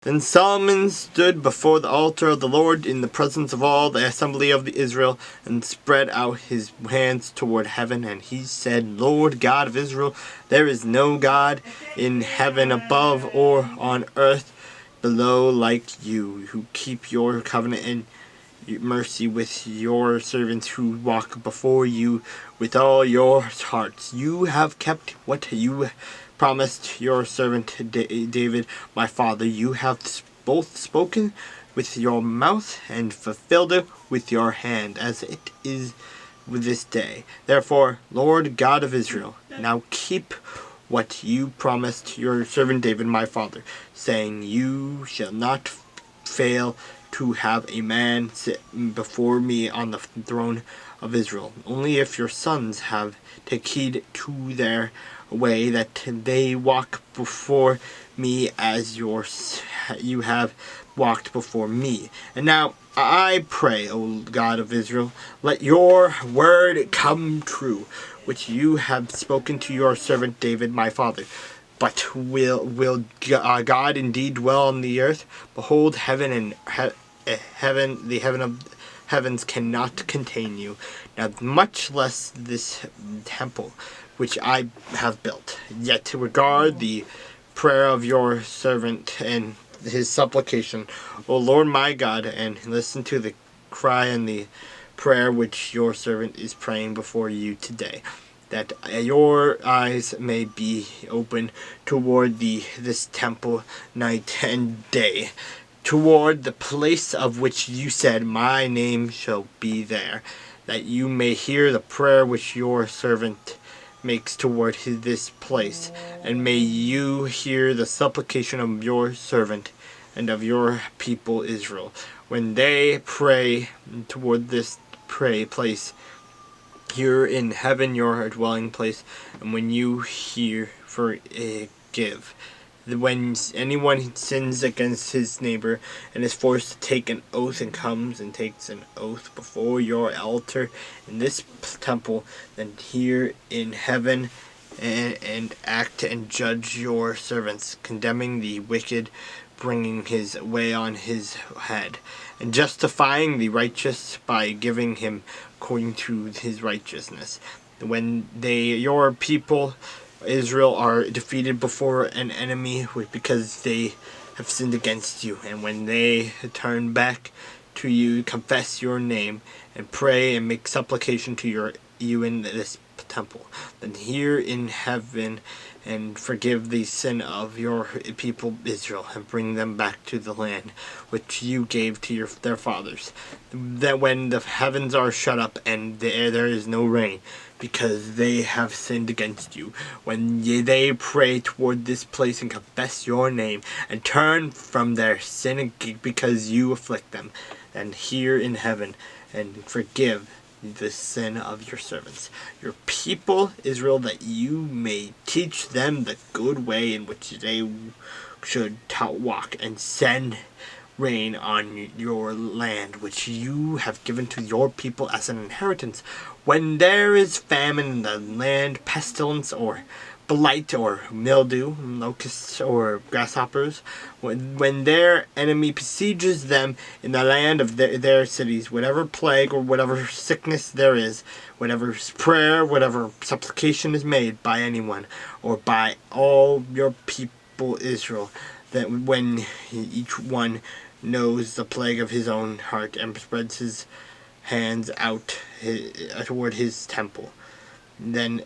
Then Solomon stood before the altar of the Lord in the presence of all the assembly of Israel, and spread out his hands toward heaven, and he said, Lord God of Israel, there is no God in heaven above or on earth below like you, who keep your covenant and mercy with your servants who walk before you with all your hearts. You have kept what you promised your servant David, my father. You have both spoken with your mouth and fulfilled it with your hand, as it is with this day. Therefore, Lord God of Israel, now keep what you promised your servant David, my father, saying, You shall not fail to have a man sit before me on the throne of Israel. Only if your sons take heed to their way, that they walk before me as you have walked before me. And now I pray, O God of Israel, let your word come true, which you have spoken to your servant David my father. But will God indeed dwell on the earth? Behold, heaven and the heaven of heavens cannot contain you. Now, much less this temple which I have built. Yet regard the prayer of your servant and his supplication, O Lord my God, and listen to the cry and the prayer which your servant is praying before you today, that your eyes may be open toward this temple night and day, toward the place of which you said, My name shall be there, that you may hear the prayer which your servant makes toward this place, and may you hear the supplication of your servant and of your people Israel, when they pray toward this place here in heaven, your dwelling place, and when you forgive. When anyone sins against his neighbor and is forced to take an oath and comes and takes an oath before your altar in this temple, then here in heaven and act and judge your servants, condemning the wicked, bringing his way on his head, and justifying the righteous by giving him according to his righteousness. When your people Israel are defeated before an enemy because they have sinned against you, and when they turn back to you, confess your name, and pray and make supplication to you in this temple, then hear in heaven and forgive the sin of your people Israel, and bring them back to the land which you gave to their fathers. That when the heavens are shut up and there is no rain, because they have sinned against you, when they pray toward this place and confess your name, and turn from their sin because you afflict them, then hear in heaven and forgive the sin of your servants, your people Israel, that you may teach them the good way in which they should walk, and send rain on your land which you have given to your people as an inheritance. When there is famine in the land, pestilence or blight or mildew, locusts or grasshoppers, when their enemy besieges them in the land of their cities, whatever plague or whatever sickness there is, whatever prayer, whatever supplication is made by anyone or by all your people Israel, that when each one knows the plague of his own heart and spreads his hands out toward his temple, then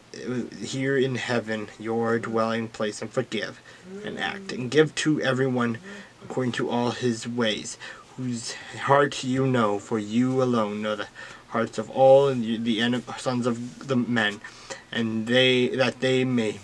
here in heaven your dwelling place, and forgive and act and give to everyone according to all his ways, whose heart you know, for you alone know the hearts of all the sons of the men, and that they may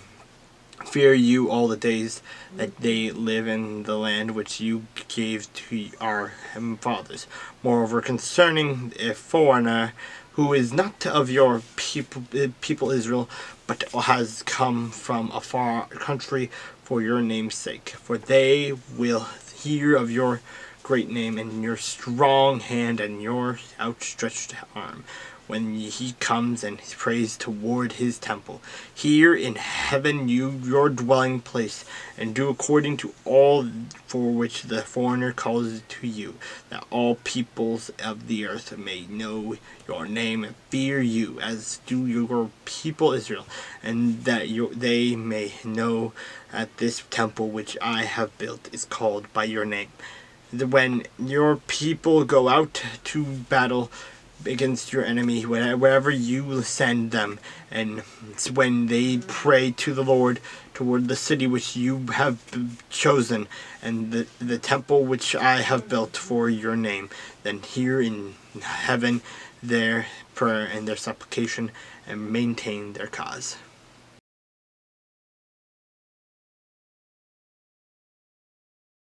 fear you all the days that they live in the land which you gave to our fathers. Moreover, concerning a foreigner who is not of your people Israel, but has come from a far country for your name's sake, for they will hear of your great name and your strong hand and your outstretched arm, when he comes and prays toward his temple. Here in heaven your dwelling place, and do according to all for which the foreigner calls to you, that all peoples of the earth may know your name and fear you, as do your people Israel, and that they may know that this temple which I have built is called by your name. When your people go out to battle against your enemy, wherever you send them, and when they pray to the Lord toward the city which you have chosen, and the temple which I have built for your name, then hear in heaven their prayer and their supplication, and maintain their cause.